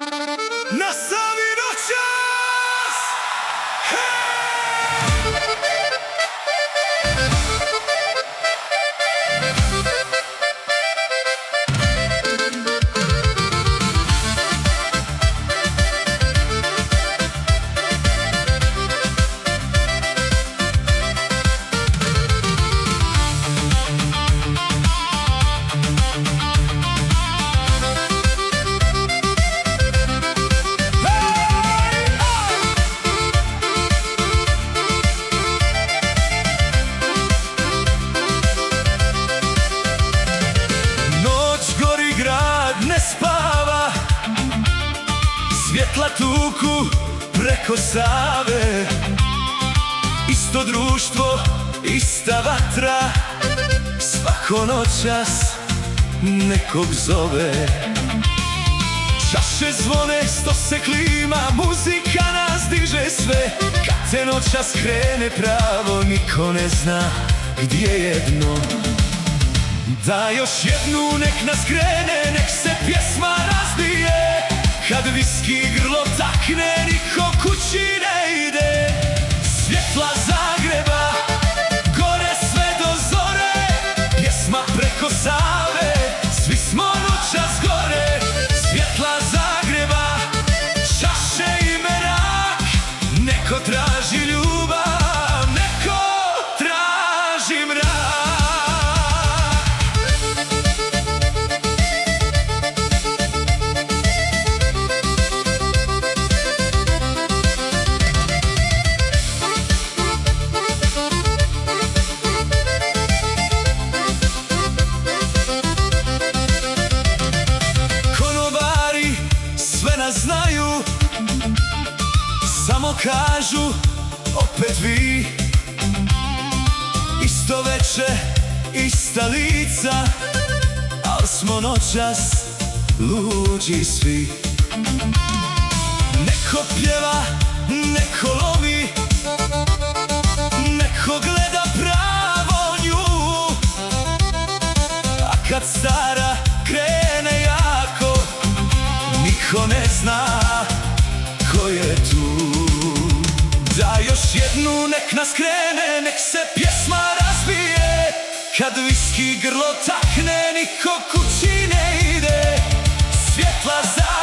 Na sami noćas! Ne spava, svjetla tuku preko Save. Isto društvo, ista vatra, svako noćas nekog zove. Čaše zvone, sto se klima, muzika nas diže sve. Kad te noćas krene pravo, niko ne zna gdje je dno. Da još jednu nek nas krene, nek se pjesma razbije. Kad viski grlo takne, niko kući ne ide. Svjetla Zagreba, gore sve do zore. Pjesma preko Save, svi smo noćas gore. Svjetla Zagreba, čaše i merak. Neko traži ljubav, neko traži mrak. Znaju, samo kažu opet vi. Isto veče, ista lica, al smo noćas luđi svi. Neko pjeva, neko lomi, neko gleda pravo nju. A kad stara krene jako, niko ne zna ko je tu. Da još jednu nek nas krene, nek se pjesma razbije. Kad viski grlo takne, niko kući ne ide. Svjetla za